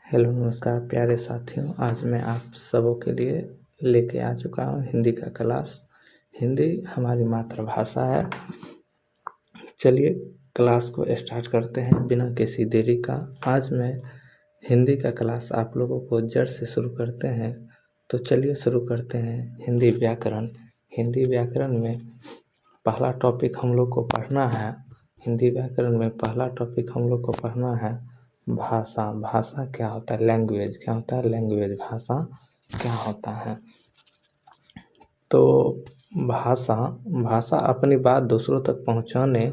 Hello नमस्कार प्यारे साथियों। आज मैं आप सबों के लिए लेके आ चुका हूँ हिंदी का क्लास। हिंदी हमारी मातृभाषा है। चलिए क्लास को स्टार्ट करते हैं बिना किसी देरी का। आज मैं हिंदी का क्लास आप लोगों को जड़ से शुरू करते हैं। तो चलिए शुरू करते हैं हिंदी व्याकरण। हिंदी व्याकरण में पहला टॉपिक हम लोग को पढ़ना है। हिंदी व्याकरण में पहला टॉपिक हम लोग को पढ़ना है भाषा। भाषा क्या होता है? लैंग्वेज क्या होता है? लैंग्वेज भाषा क्या होता है? तो भाषा भाषा अपनी बात दूसरों तक पहुंचाने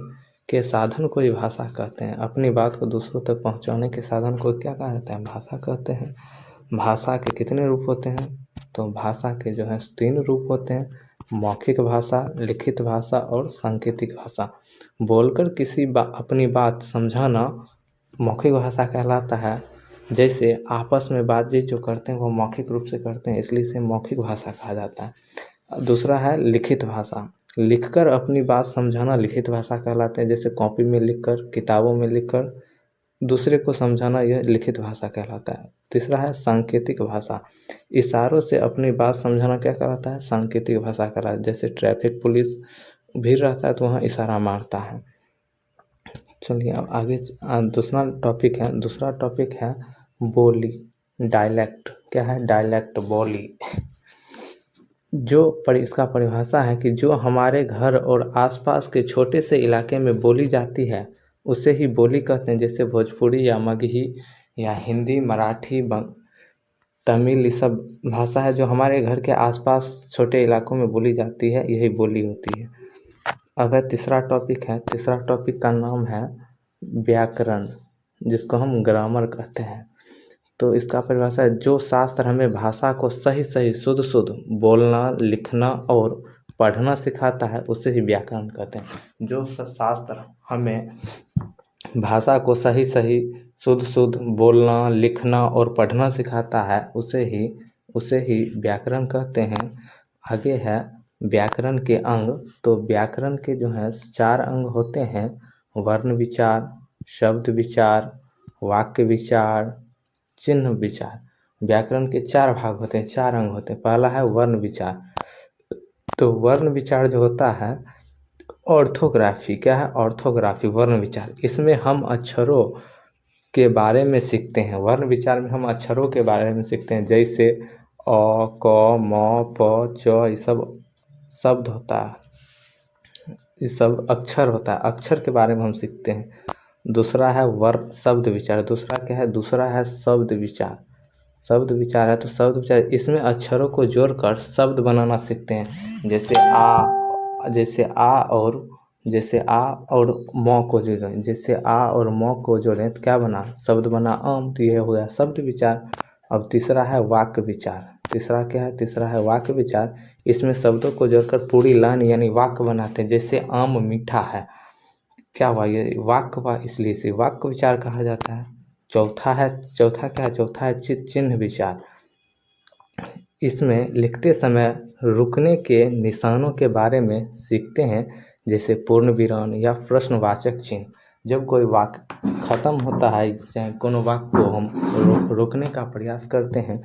के साधन को ही भाषा कहते हैं। अपनी बात को दूसरों तक पहुंचाने के साधन को क्या कहा जाता है? भाषा कहते हैं। भाषा के कितने रूप होते हैं? तो भाषा के जो है 3 रूप होते हैं: मौखिक भाषा, लिखित भाषा और सांकेतिक भाषा। बोलकर अपनी बात समझाना मौखिक भाषा कहलाता है। जैसे आपस में बातचीत जो करते हैं वो मौखिक रूप से करते हैं, इसलिए इसे मौखिक भाषा कहा जाता है। दूसरा है लिखित भाषा। लिखकर अपनी बात समझाना लिखित भाषा कहलाते हैं। जैसे कॉपी में लिखकर, किताबों में लिखकर दूसरे को समझाना, यह लिखित भाषा कहलाता है। तीसरा है सांकेतिक भाषा। इशारों से अपनी बात समझाना क्या कहलाता है? सांकेतिक भाषा कहलाता है। जैसे ट्रैफिक पुलिस भीड़ रहता है तो वहाँ इशारा मारता है। चलिए अब आगे दूसरा टॉपिक है बोली, डायलेक्ट। क्या है? डायलेक्ट, बोली। इसका परिभाषा है कि जो हमारे घर और आसपास के छोटे से इलाके में बोली जाती है उसे ही बोली कहते हैं। जैसे भोजपुरी या मगही या हिंदी, मराठी, तमिल, ये सब भाषा है जो हमारे घर के आसपास छोटे इलाकों में बोली जाती है, यही बोली होती है। अब तीसरा टॉपिक का नाम है व्याकरण, जिसको हम ग्रामर कहते हैं। तो इसका परिभाषा है जो शास्त्र हमें भाषा को सही सही शुद्ध शुद्ध बोलना, लिखना और पढ़ना सिखाता है उसे ही व्याकरण कहते हैं। जो शास्त्र हमें भाषा को सही सही शुद्ध शुद्ध बोलना, लिखना और पढ़ना सिखाता है उसे ही व्याकरण कहते हैं। आगे है व्याकरण के अंग। तो व्याकरण के जो है 4 अंग होते हैं: वर्ण विचार, शब्द विचार, वाक्य विचार, चिन्ह विचार। व्याकरण के 4 भाग होते हैं, 4 अंग होते हैं। पहला है वर्ण विचार। तो वर्ण विचार जो होता है ऑर्थोग्राफी। क्या है? ऑर्थोग्राफी, वर्ण विचार। इसमें हम अक्षरों के बारे में सीखते हैं। वर्ण विचार में हम अक्षरों के बारे में सीखते हैं। जैसे अ, क, म, प, च, ये सब शब्द होता है, ये सब अक्षर होता है। अक्षर के बारे में हम सीखते हैं। दूसरा है शब्द विचार। दूसरा क्या है? दूसरा है शब्द विचार। शब्द विचार है तो शब्द विचार इसमें अक्षरों को जोड़कर शब्द बनाना सीखते हैं। जैसे आ और म को जोड़ें, जैसे आ और म को जोड़ें तो क्या बना? शब्द बना आम। तो यह हो गया शब्द विचार। अब तीसरा है वाक्य विचार। तीसरा क्या है? तीसरा है वाक्य विचार। इसमें शब्दों को जोड़कर पूरी लाइन यानी वाक्य बनाते हैं। जैसे आम मीठा है, क्या हुआ? ये वाक्य हुआ, इसलिए इसे वाक्य विचार कहा जाता है। चौथा क्या है? चौथा है चिन्ह विचार। इसमें लिखते समय रुकने के निशानों के बारे में सीखते हैं। जैसे पूर्ण विराम या प्रश्नवाचक चिन्ह। जब कोई वाक्य खत्म होता है, चाहे कोनो वाक्य को हम रोकने का प्रयास करते हैं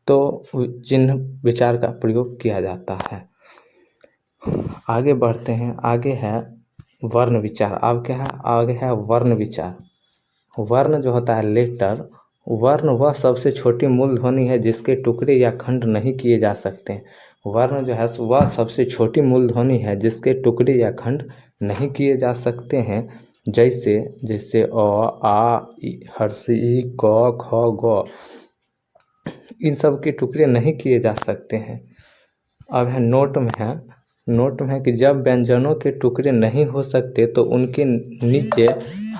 तो चिन्ह विचार का प्रयोग किया जाता है। आगे बढ़ते हैं। आगे है वर्ण विचार। अब क्या है? आगे है वर्ण विचार। वर्ण जो होता है लेटर, वर्ण वह सबसे छोटी मूल ध्वनि है जिसके टुकड़े या खंड नहीं किए जा सकते। वर्ण जो है वह सबसे छोटी मूल ध्वनि है जिसके टुकड़े या खंड नहीं किए जा सकते हैं। जैसे अ, आ, हर्षी, ई, क, ख, ग, इन सब के टुकड़े नहीं किए जा सकते हैं। अब है नोट में है कि जब व्यंजनों के टुकड़े नहीं हो सकते तो उनके नीचे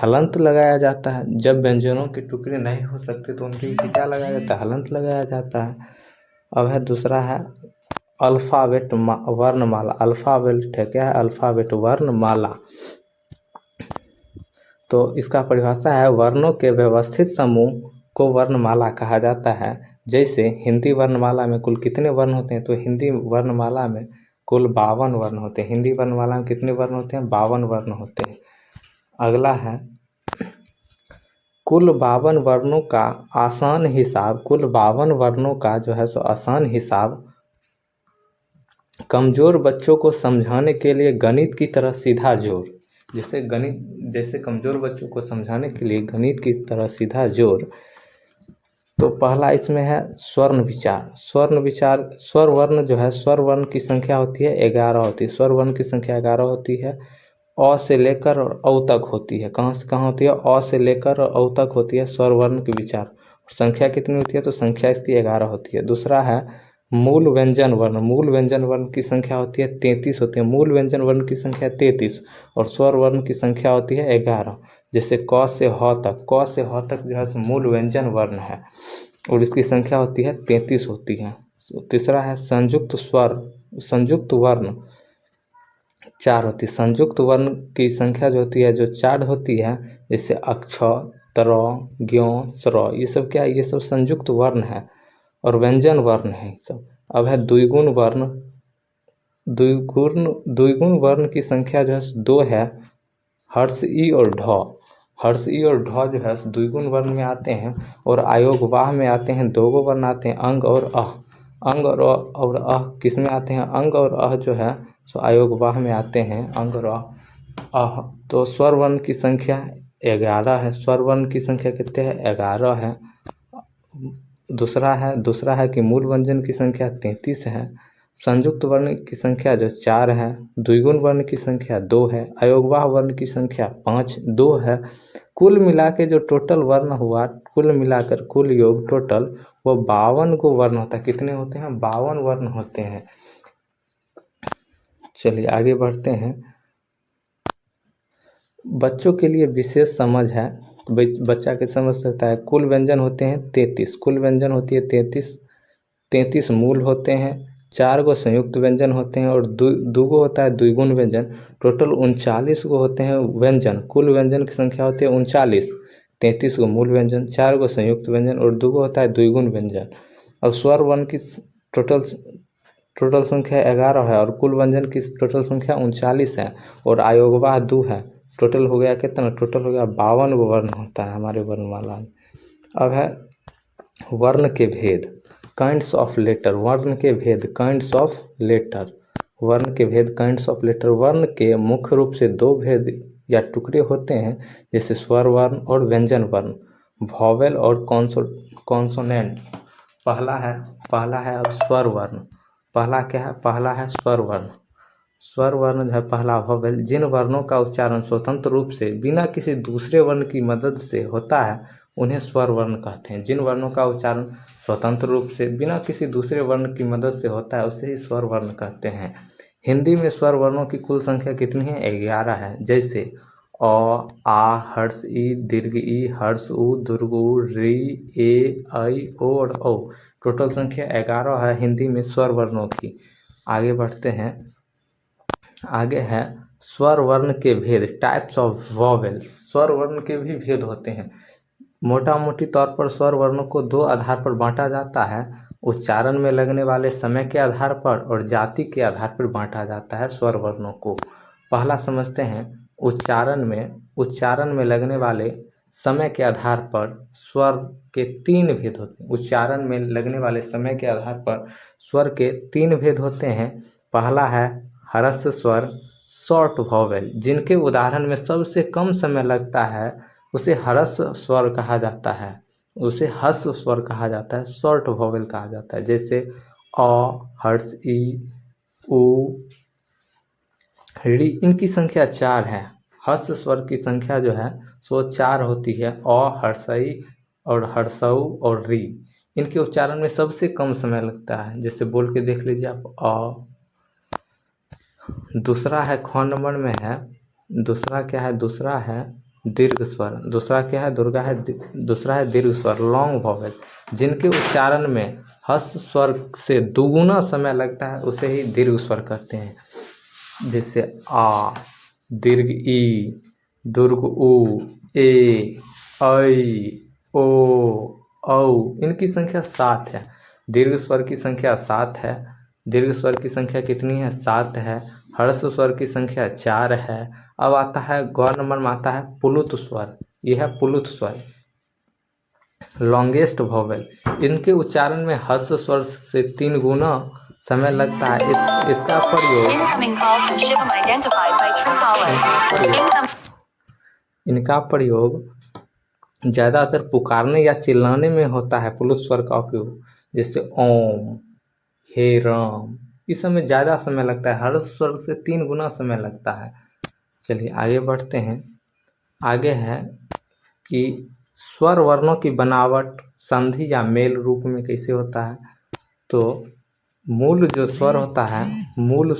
हलंत लगाया जाता है। जब व्यंजनों के टुकड़े नहीं हो सकते तो उनके नीचे क्या लगाया जाता है? हलंत लगाया जाता है। अब है दूसरा है अल्फ़ाबेट वर्णमाला। अल्फ़ाबेट है क्या है? अल्फ़ाबेट वर्णमाला। तो इसका परिभाषा है वर्णों के व्यवस्थित समूह को वर्णमाला कहा जाता है। जैसे हिंदी वर्णमाला में कुल कितने वर्ण होते हैं? तो हिंदी वर्णमाला में कुल 52 वर्ण होते हैं। हिंदी वर्णमाला में कितने वर्ण होते हैं? 52 वर्ण होते हैं। अगला है कुल 52 वर्णों का आसान हिसाब, कुल 52 वर्णों का जो है सो आसान हिसाब कमज़ोर बच्चों को समझाने के लिए गणित की तरह सीधा जोड़। जैसे कमज़ोर बच्चों को समझाने के लिए गणित की तरह सीधा जोड़। तो पहला इसमें है स्वर्ण विचार। स्वर वर्ण जो है, स्वर वर्ण की संख्या होती है 11 होती है। स्वर वर्ण की संख्या 11 होती है। अ से लेकर और औ तक होती है। कहाँ से कहाँ होती है? अ से लेकर और औ तक होती है स्वर वर्ण की विचार। संख्या कितनी होती है? तो संख्या इसकी 11 होती है। दूसरा है मूल व्यंजन वर्ण। मूल व्यंजन वर्ण की संख्या होती है 33 होती है। मूल व्यंजन वर्ण की संख्या 33 और स्वर वर्ण की संख्या होती है 11। जैसे क से ह तक, क से ह तक जो है सो मूल व्यंजन वर्ण है और इसकी संख्या होती है 33 होती है। तीसरा है संयुक्त वर्ण 4 होती है। संयुक्त वर्ण की संख्या जो होती है, जो 4 होती है, जैसे अक्ष, त्र, ज्ञ, स्र, ये सब क्या है? ये सब संयुक्त वर्ण है और व्यंजन वर्ण है ये सब। अब है द्विगुण वर्ण। द्विगुण वर्ण की संख्या जो है 2 है। हर्ष ई और ढ। हर्ष ई और ढ जो है द्विगुण वर्ण में आते हैं और आयोग वाह में आते हैं। दो गो वर्ण आते हैं, अंग और अह। अंग और अह किस में आते हैं? अंग और अह जो है सो आयोग वाह में आते हैं, अंग और अह। तो स्वर वर्ण की संख्या 11 है। स्वर वर्ण की संख्या कितने है? 11 है। दूसरा है कि मूल व्यंजन की संख्या 33 है। संयुक्त वर्ण की संख्या जो 4 है। द्विगुण वर्ण की संख्या 2 है। अयोगवाह वर्ण की संख्या 2 है। कुल मिला के जो टोटल वर्ण हुआ, कुल मिलाकर कुल योग टोटल वो 52 को वर्ण होता है। कितने होते हैं? 52 वर्ण होते हैं। चलिए आगे बढ़ते हैं। बच्चों के लिए विशेष समझ है, बच्चा के समझ सकता है। कुल व्यंजन होते हैं 33। कुल व्यंजन होती है 33 मूल होते हैं। 4 गो संयुक्त व्यंजन होते हैं और दो गो होता है द्विगुण व्यंजन। टोटल 39 गो होते हैं व्यंजन। कुल व्यंजन की संख्या होती है 39। 33 गो मूल व्यंजन, 4 गो संयुक्त व्यंजन और 2 गो होता है द्विगुण व्यंजन। और स्वर वर्ण की टोटल संख्या 11 है और कुल व्यंजन की टोटल संख्या 39 है और आयोगवाह 2 है। टोटल हो गया कितना? टोटल हो गया 52 गो वर्ण होता है हमारे वर्णमाला में। अब है वर्ण के भेद, काइंड्स ऑफ लेटर। वर्ण के भेद, काइंड्स ऑफ लेटर। वर्ण के भेद, काइंड्स ऑफ लेटर। वर्ण के मुख्य रूप से 2 भेद या टुकड़े होते हैं, जैसे स्वर वर्ण और व्यंजन वर्ण, वॉवेल और कॉन्सोनेंट्स। पहला है अब स्वर वर्ण। पहला क्या है? पहला है स्वर वर्ण। स्वर वर्ण है पहला वॉवेल। जिन वर्णों का उच्चारण स्वतंत्र रूप से बिना किसी दूसरे वर्ण की मदद से होता है उन्हें स्वर वर्ण कहते हैं। जिन वर्णों का उच्चारण स्वतंत्र रूप से बिना किसी दूसरे वर्ण की मदद से होता है उसे ही स्वर वर्ण कहते हैं। हिंदी में स्वर वर्णों की कुल संख्या कितनी है? 11 है। जैसे अ, आ, हर्ष ई, दीर्घ ई, हर्ष उ, दीर्घ उ, री, ए, ऐ, ओ और औ। टोटल संख्या 11 है हिंदी में स्वर वर्णों की। आगे बढ़ते हैं। आगे है स्वर वर्ण के भेद, टाइप्स ऑफ वॉवेल्स। स्वर वर्ण के भी भेद होते हैं। मोटा मोटी तौर पर स्वर वर्णों को 2 आधार पर बांटा जाता है, उच्चारण में लगने वाले समय के आधार पर और जाति के आधार पर बांटा जाता है स्वर वर्णों को। पहला समझते हैं, उच्चारण में लगने वाले समय के आधार पर स्वर के 3 भेद होते हैं। उच्चारण में लगने वाले समय के आधार पर स्वर के 3 भेद होते हैं। पहला है ह्रस्व स्वर, शॉर्ट वॉवेल। जिनके उदाहरण में सबसे कम समय लगता है उसे ह्रस्व स्वर कहा जाता है, उसे ह्रस्व स्वर कहा जाता है, शॉर्ट वॉवेल कहा जाता है। जैसे अ, हर्ष ई, उ, री। इनकी संख्या 4 है। ह्रस्व स्वर की संख्या जो है सो 4 होती है। अ, हर्षई और हर्षऊ और री। इनके उच्चारण में सबसे कम समय लगता है। जैसे बोल के देख लीजिए आप, अ। दूसरा है ख नंबर में है, दूसरा क्या है? दूसरा है दीर्घ स्वर। दूसरा क्या है? दूसरा है दीर्घ स्वर, लॉन्ग वॉवेल। जिनके उच्चारण में ह्रस्व स्वर से दुगुना समय लगता है उसे ही दीर्घ स्वर कहते हैं। जैसे आ, दीर्घ ई, दीर्घ उ, ए, ऐ, ओ, औ। इनकी संख्या 7 है। दीर्घ स्वर की संख्या 7 है। दीर्घ स्वर की संख्या कितनी है? 7 है। ह्रस्व स्वर की संख्या 4 है। अब आता है ग नंबर में आता है पुलुत स्वर। यह है पुलुत स्वर। लॉन्गेस्ट वॉवेल, इनके उच्चारण में ह्रस्व स्वर से 3 गुना समय लगता है। इसका प्रयोग इनका प्रयोग ज़्यादातर पुकारने या चिल्लाने में होता है। पुल्लिंग स्वर का उपयोग जैसे ओम, हे राम, इस समय ज़्यादा समय लगता है। ह्रस्व स्वर से 3 गुना समय लगता है। चलिए आगे बढ़ते हैं। आगे है कि स्वर वर्णों की बनावट संधि या मेल रूप में कैसे होता है। तो मूल जो स्वर होता है, मूल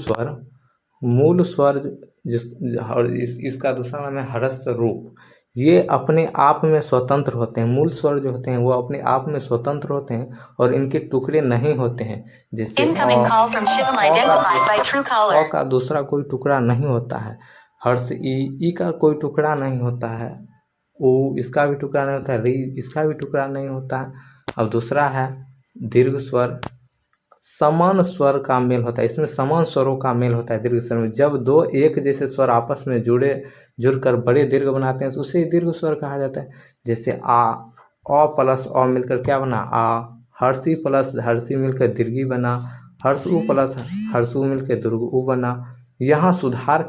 स्वर जिस और इसका दूसरा नाम है ह्रस्व रूप। ये अपने आप में स्वतंत्र होते हैं। मूल स्वर जो होते हैं वो अपने आप में स्वतंत्र होते हैं और इनके टुकड़े नहीं होते हैं। जैसे अ का दूसरा कोई टुकड़ा नहीं होता है। हर्ष ई का कोई टुकड़ा नहीं होता है। ओ इसका भी टुकड़ा नहीं होता है। री इसका भी टुकड़ा नहीं होता है। अब दूसरा है दीर्घ स्वर। समान स्वर का मेल होता है, इसमें समान स्वरों का मेल होता है दीर्घ स्वर में। जब दो एक जैसे स्वर आपस में जुड़कर बड़े दीर्घ बनाते हैं तो उसे दीर्घ स्वर कहा जाता है। जैसे अ प्लस अ मिलकर क्या बना, आ। हर्षी प्लस हर्षी मिलकर दीर्घी बना। हर्षु प्लस हर्षु मिलकर दीर्घ उ बना। यहाँ सुधार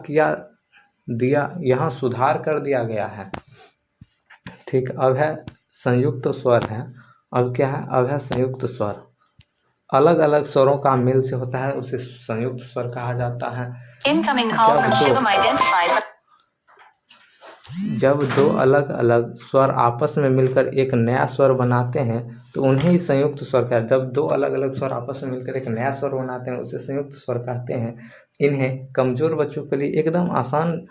कर दिया गया है। ठीक, अब है संयुक्त स्वर है। अब क्या है, अब है संयुक्त स्वर। अलग अलग स्वरों का मेल से होता है, उसे संयुक्त स्वर कहा जाता है। जब दो अलग अलग स्वर आपस में मिलकर एक नया स्वर बनाते हैं तो उन्हें ही संयुक्त स्वर कहते हैं। जब दो अलग अलग स्वर आपस में मिलकर एक नया स्वर बनाते हैं उसे संयुक्त स्वर कहते हैं। इन्हें कमजोर बच्चों के लिए एकदम आसान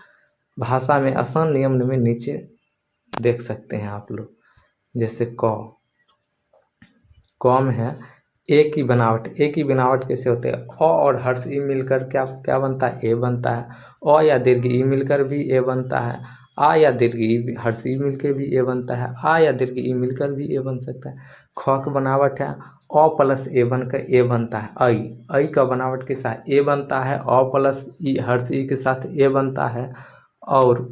भाषा में, आसान नियम में नीचे देख सकते हैं आप लोग। जैसे क में है ए की बनावट कैसे होते हैं। अ और हर्ष ई मिलकर क्या बनता है, ए बनता है। अ या दीर्घ ई मिलकर भी ए बनता है। आ या दीर्घ ई हर्ष ई मिलकर भी ए बनता है। आ या दीर्घ ई मिलकर भी ए बन सकता है। ख की बनावट है अ प्लस ए बनकर ए बनता है। ऐ का बनावट के साथ ए बनता है। अ प्लस ई हर्ष ई के साथ ए बनता है। और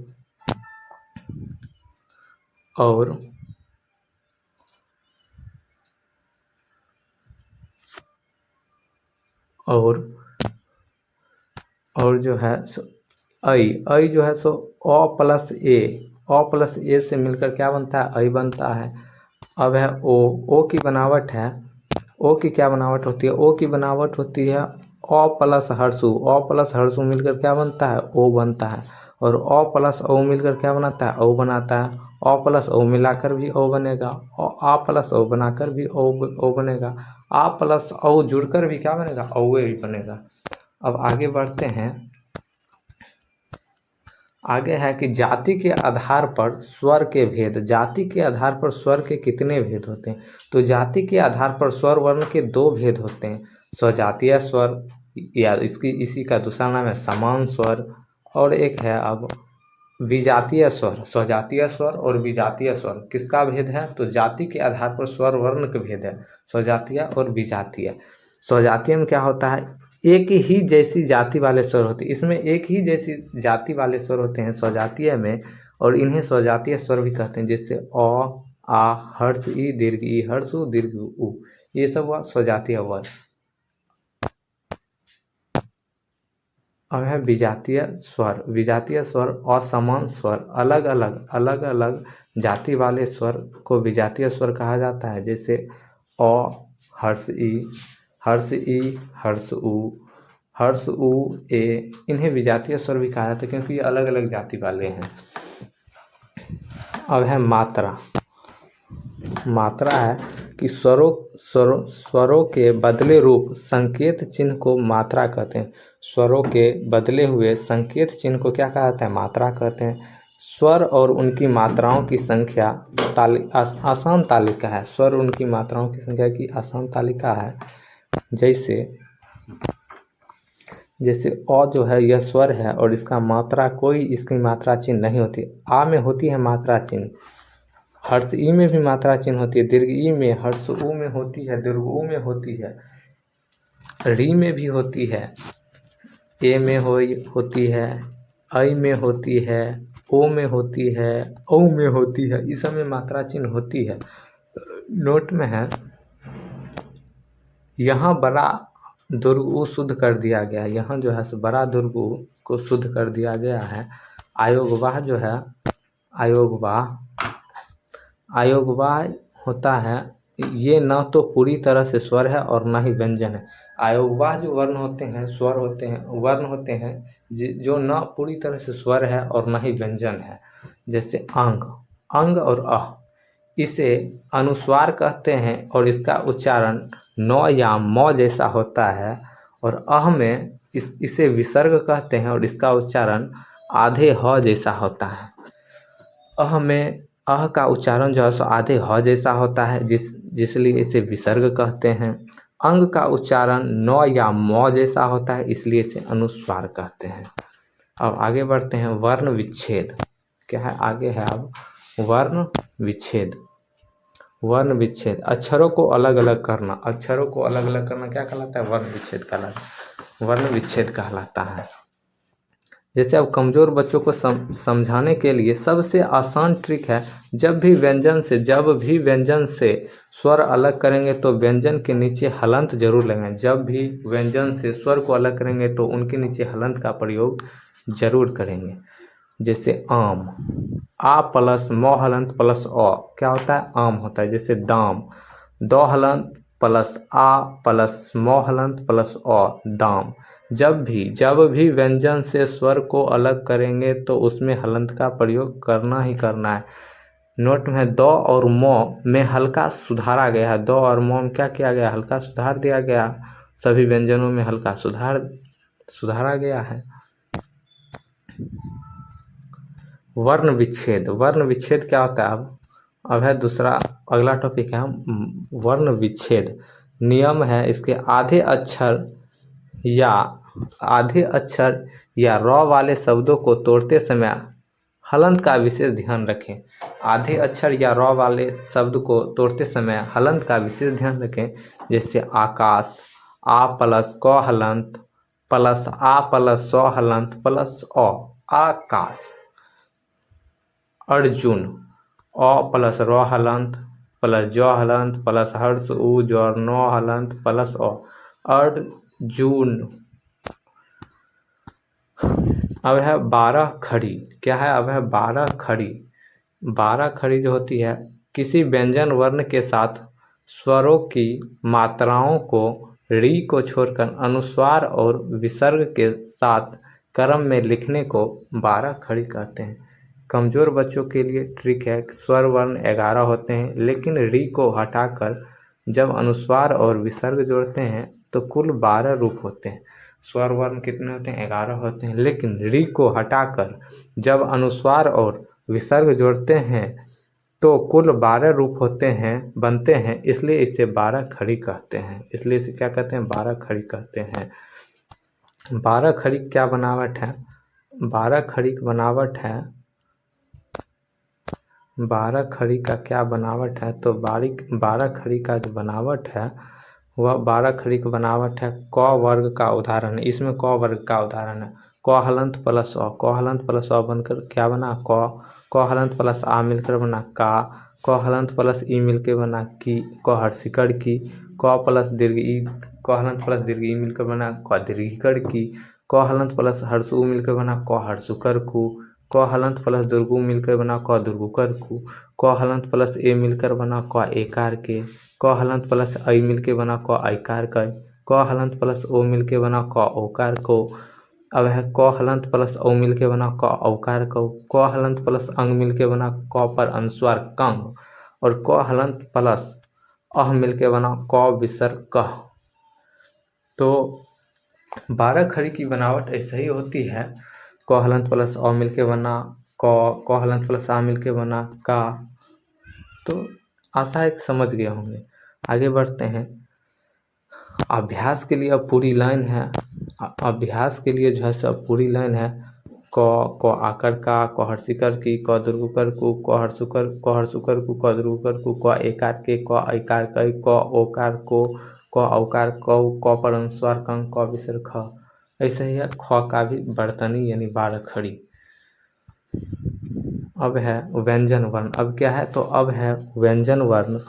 जो है ऐ जो है सो अ प्लस ए से मिलकर क्या बनता है, ऐ बनता है। अब है ओ की बनावट है। ओ की क्या बनावट होती है, ओ की बनावट होती है अ प्लस हर्षु मिलकर क्या बनता है, ओ बनता है। और अ प्लस ओ मिलकर क्या बनाता है, ओ बनाता है। अ प्लस ओ मिलाकर भी ओ बनेगा। आ प्लस ओ बनाकर भी ओ बनेगा। आ प्लस ओ जुड़कर भी क्या बनेगा, औए भी बनेगा। अब आगे बढ़ते हैं। आगे है कि जाति के आधार पर स्वर के भेद। जाति के आधार पर स्वर के कितने भेद होते हैं। तो जाति के आधार पर स्वर वर्ण के 2 भेद होते हैं। स्वजातीय स्वर या इसी का दूसरा नाम है समान स्वर। और एक है अब विजातीय स्वर। स्वजातीय स्वर और विजातीय स्वर किसका भेद है, तो जाति के आधार पर स्वर वर्ण के भेद है, स्वजातीय और विजातीय। स्वजातीय में क्या होता है, एक ही जैसी जाति वाले स्वर होते हैं। इसमें एक ही जैसी जाति वाले स्वर होते हैं स्वजातीय में, और इन्हें स्वजातीय स्वर भी कहते हैं। जैसे अ, आ, हर्ष ई दीर्घ ई, हर्षु दीर्घ उ, ये सब हुआ स्वजातीय वर्ग। अब है विजातीय स्वर। विजातीय स्वर असमान स्वर, अलग अलग जाति वाले स्वर को विजातीय स्वर कहा जाता है। जैसे अ, हर्ष ई, हर्ष उ ए, इन्हें विजातीय स्वर भी कहा जाता है क्योंकि ये अलग अलग जाति वाले हैं। अब है मात्रा। मात्रा है कि स्वरों के बदले रूप संकेत चिन्ह को मात्रा कहते हैं। स्वरों के बदले हुए संकेत चिन्ह को क्या कहा जाता है, मात्रा कहते हैं। स्वर और उनकी मात्राओं की संख्या आसान तालिका है। स्वर उनकी मात्राओं की संख्या की आसान तालिका है। जैसे अ जो है यह स्वर है और इसका मात्रा कोई इसकी मात्रा चिन्ह नहीं होती। आ में होती है मात्रा चिन्ह, हर्ष ई में भी मात्रा चिन्ह होती है, दीर्घ ई में, हर्ष उ में होती है, दीर्घ उ में होती है, री में भी होती है, ए में होती है, ऐ में होती है, ओ में होती है, औ में होती है। इस सब में मात्रा चिन्ह होती है। नोट में है, यहाँ बड़ा दुर्गु शुद्ध कर दिया गया। यहाँ जो है सो बड़ा दुर्गु को शुद्ध कर दिया गया है। आयोगवाह जो है, आयोगवाह होता है, ये न तो पूरी तरह से स्वर है और न ही व्यंजन है। आयोगवाह जो वर्ण होते हैं, स्वर होते हैं, वर्ण होते हैं जो न पूरी तरह से स्वर है और न ही व्यंजन है। जैसे अंग, अंग और अह, इसे अनुस्वार कहते हैं और इसका उच्चारण न या म जैसा होता है। और अह में इसे विसर्ग कहते हैं और इसका उच्चारण आधे ह जैसा होता है। अह में अह का उच्चारण जो है सो आधे ह जैसा होता है, जिसलिए इसे विसर्ग कहते हैं। अंग का उच्चारण न या म जैसा होता है, इसलिए इसे अनुस्वार कहते हैं। अब आगे बढ़ते हैं, वर्ण विच्छेद क्या है, आगे है अब वर्ण विच्छेद। वर्ण विच्छेद, अक्षरों को अलग अलग करना, अक्षरों को अलग अलग करना क्या कहलाता है, वर्ण विच्छेद कहलाता है, वर्ण विच्छेद कहलाता है। जैसे अब कमज़ोर बच्चों को समझाने के लिए सबसे आसान ट्रिक है, जब भी व्यंजन से स्वर अलग करेंगे तो व्यंजन के नीचे हलंत जरूर लेंगे। जब भी व्यंजन से स्वर को अलग करेंगे तो उनके नीचे हलंत का प्रयोग जरूर करेंगे। जैसे आम, आ प्लस म हलंत प्लस अ क्या होता है, आम होता है। जैसे दाम, द हलंत प्लस आ प्लस म हलंत प्लस अ, दाम। जब भी व्यंजन से स्वर को अलग करेंगे तो उसमें हलंत का प्रयोग करना ही करना है। नोट में द और म में हल्का सुधारा गया है, द और म में क्या किया गया, हल्का सुधार दिया गया। सभी व्यंजनों में हल्का सुधारा गया है। वर्ण विच्छेद, वर्ण विच्छेद क्या होता है, अब है दूसरा, अगला टॉपिक है वर्ण विच्छेद। नियम है, इसके आधे अक्षर या र वाले शब्दों को तोड़ते समय हलंत का विशेष ध्यान रखें। आधे अक्षर या र वाले शब्द को तोड़ते समय हलंत का विशेष ध्यान रखें। जैसे आकाश, आ प्लस क हलंत प्लस आ प्लस स हलंत प्लस अ, आकाश। अर्जुन, अ प्लस र हलंत प्लस ज हलंत प्लस हर्ष उ ज न हलंत प्लस अ, अर्जुन। अब है 12 खड़ी क्या है, अब है 12 खड़ी। 12 खड़ी जो होती है, किसी व्यंजन वर्ण के साथ स्वरों की मात्राओं को री को छोड़कर अनुस्वार और विसर्ग के साथ क्रम में लिखने को 12 खड़ी कहते हैं। कमज़ोर बच्चों के लिए ट्रिक है, स्वर वर्ण 11 होते हैं, लेकिन री को हटाकर जब अनुस्वार और विसर्ग जोड़ते हैं तो कुल 12 रूप होते हैं। स्वर वर्ण कितने होते हैं, 11 होते हैं, लेकिन री को हटाकर जब अनुस्वार और विसर्ग जोड़ते हैं तो कुल 12 रूप बनते हैं, इसलिए इसे 12 खड़ी कहते हैं। इसलिए इसे क्या कहते हैं, 12 खड़ी कहते हैं। 12 खड़ी क्या बनावट है, 12 खड़ी की बनावट है, 12 खड़ी का क्या बनावट है, तो 12 खड़ी का जो बनावट है वह 12 खड़ी की बनावट है क वर्ग का उदाहरण है। इसमें क वर्ग का उदाहरण है, क हलंत प्लस अ, क हलंत प्लस अ बनकर क्या बना, क हलंत प्लस आ मिलकर बना का, क हलंत प्लस ई मिलकर बना की, क हर्षिकड़ की, क प्लस दीर्घ ई, क हलंत प्लस दीर्घ ई मिलकर बना क दीर्घिकड़ की, क हलंत प्लस हर्षु मिलकर बना क हर्षुकर कु, क हलंत प्लस दुर्गु मिलकर बना क दुर्गुकर कु, क हलंत प्लस ए मिलकर बना क एकार के, क हलंत प्लस आई मिलकर बना क ऐकार क, क हलंत प्लस ओ मिलकर बना क ओकार को। अब है क हलंत प्लस औ मिलके बना क औकार कौ, क हलंत प्लस अंग मिलके बना क पर अनुस्वार कंग, और क हलंत प्लस अह मिलके बना क विसर्ग कह। तो 12 खड़ी की बनावट ऐसे ही होती है, क हलंत प्लस अ मिलके बना क हलंत प्लस आ मिलके बना का। तो आशा है कि समझ गए होंगे। आगे बढ़ते हैं, अभ्यास के लिए अब पूरी लाइन है, अभ्यास के लिए जो है सब पूरी लाइन है। क आकर का, क हर्षिकर की, क दुर्गुकर कु, क हर्षुकर कु, क दुर्गुकर कु, क एकार के, क ऐकार कै, क ओकार को, क औकार कौ, क पर अनुस्वार कंग, क विसर्ग ख। ऐसे ही है ख का भी बर्तनी यानी 12 खड़ी। अब है व्यंजन वर्ण, अब क्या है, तो अब है व्यंजन वर्ण।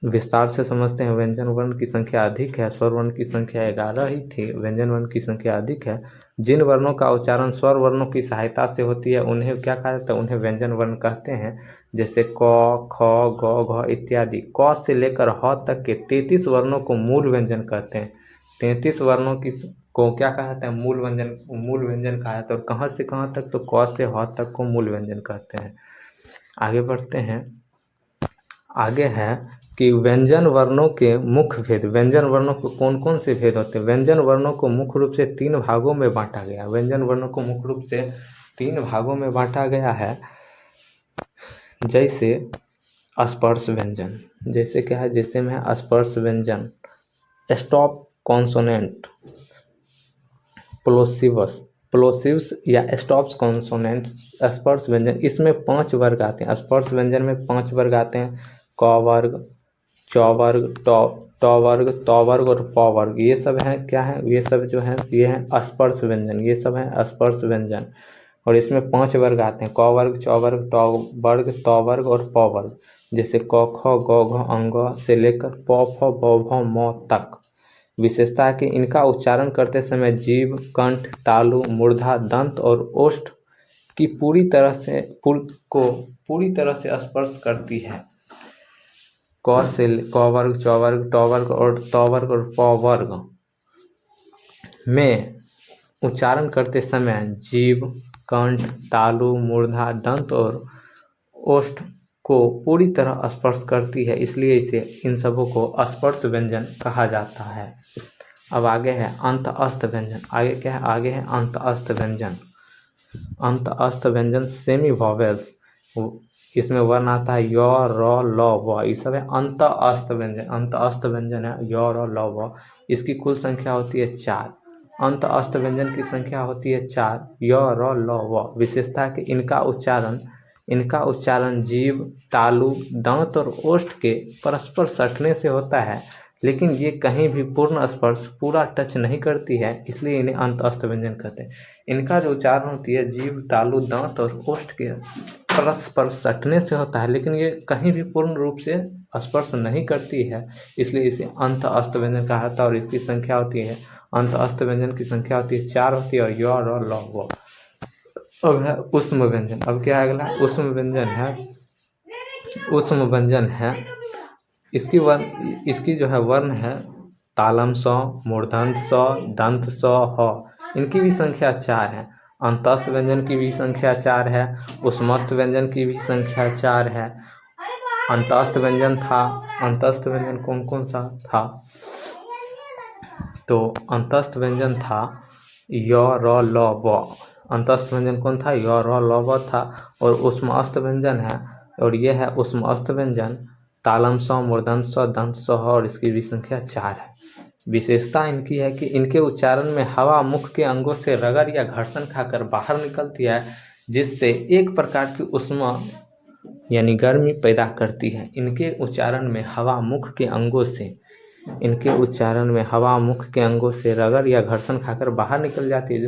विस्तार से समझते हैं। व्यंजन वर्ण की संख्या अधिक है, स्वर वर्ण की संख्या 11 ही थी, व्यंजन वर्ण की संख्या अधिक है। जिन वर्णों का उच्चारण स्वर वर्णों की सहायता से होती है उन्हें क्या कहा जाता है? उन्हें व्यंजन वर्ण कहते हैं। जैसे क, ख, ग, घ इत्यादि। क से लेकर ह तक के 33 वर्णों को मूल व्यंजन कहते हैं। 33 वर्णों की को क्या कहा जाता है? मूल व्यंजन कहा जाता है। और कहाँ से कहाँ तक? तो क से ह तक को मूल व्यंजन कहते हैं। आगे बढ़ते हैं। आगे है कि व्यंजन वर्णों के मुख्य भेद। व्यंजन वर्णों को कौन कौन से भेद होते हैं? व्यंजन वर्णों को मुख्य रूप से 3 भागों में बांटा गया। व्यंजन वर्णों को मुख्य रूप से 3 भागों में बांटा गया है। जैसे स्पर्श व्यंजन, जैसे क्या है? जैसे में है स्पर्श व्यंजन, स्टॉप कॉन्सोनेंट, प्लोसिव्स या स्टॉप्स कॉन्सोनेंट्स, स्पर्श व्यंजन। इसमें 5 वर्ग आते हैं। स्पर्श व्यंजन में 5 वर्ग आते हैं। क वर्ग, च वर्ग, ट वर्ग, त वर्ग और प वर्ग। ये सब हैं क्या है? ये सब जो हैं ये हैं स्पर्श व्यंजन। ये सब हैं स्पर्श व्यंजन। और इसमें 5 वर्ग आते हैं। क वर्ग, च वर्ग, ट वर्ग, त वर्ग और प वर्ग। जैसे क, ख, ग, घ, अंग से लेकर प, फ, ब, भ, म तक। विशेषता है कि इनका उच्चारण करते समय जीभ, कंठ, तालु, मूर्धा, दंत और ओष्ठ की पूरी तरह से स्पर्श करती है। क से क वर्ग, च वर्ग, ट वर्ग और त वर्ग और प वर्ग में उच्चारण करते समय जीभ, कंठ, तालु, मूर्धा, दंत और ओष्ठ को पूरी तरह स्पर्श करती है, इसलिए इसे इन सबों को स्पर्श व्यंजन कहा जाता है। अब आगे है अंत अस्त व्यंजन। आगे क्या है? आगे है अंत अस्त व्यंजन। अंत अस्त व्यंजन सेमी वॉवेल्स, इसमें वर्ण आता है य, र, ल, व। ये सब है अंत अस्त व्यंजन। अंत अस्त व्यंजन है य, र, ल, व। इसकी कुल संख्या होती है 4। अंत अस्त व्यंजन की संख्या होती है 4, य, र, ल, व। विशेषता है कि इनका उच्चारण जीभ, तालु, दांत और ओष्ठ के परस्पर सटने से होता है, लेकिन ये कहीं भी पूर्ण स्पर्श पूरा टच नहीं करती है, इसलिए इन्हें अंत अस्त व्यंजन कहते हैं। इनका जो उच्चारण होती है जीभ, तालु, दांत और ओष्ठ के परस्पर सटने से होता है, लेकिन ये कहीं भी पूर्ण रूप से स्पर्श नहीं करती है, इसलिए इसे अंत अस्त व्यंजन कहा जाता है। और इसकी संख्या होती है, अंत अस्त व्यंजन की संख्या होती है 4 होती है, और य, र, ल, व। अब है ऊष्म व्यंजन। अब क्या है अगला? ऊष्म व्यंजन है। ऊष्म व्यंजन है इसकी जो है वर्ण है तालम स, मूर्धन्य स, दंत स, ह। इनकी भी संख्या 4 है। अंतस्थ व्यंजन की भी संख्या 4 है। ऊष्मस्थ व्यंजन की भी संख्या 4 है। अंतस्थ व्यंजन था। अंतस्थ व्यंजन कौन कौन सा था? तो अंतस्थ व्यंजन था य, र, ल, व। अंतस्थ व्यंजन कौन था? य, र, ल, व था। और ऊष्मस्थ व्यंजन है, और यह है ऊष्मस्थ व्यंजन तालम स, मूर्धन्य स, दंत स, और इसकी भी संख्या 4 है। विशेषता इनकी है कि इनके उच्चारण में हवा मुख के अंगों से रगड़ या घर्षण खाकर बाहर निकलती है, जिससे एक प्रकार की ऊष्मा यानी गर्मी पैदा करती है। इनके उच्चारण में हवा मुख के अंगों से रगड़ या घर्षण खाकर बाहर निकल जाती है।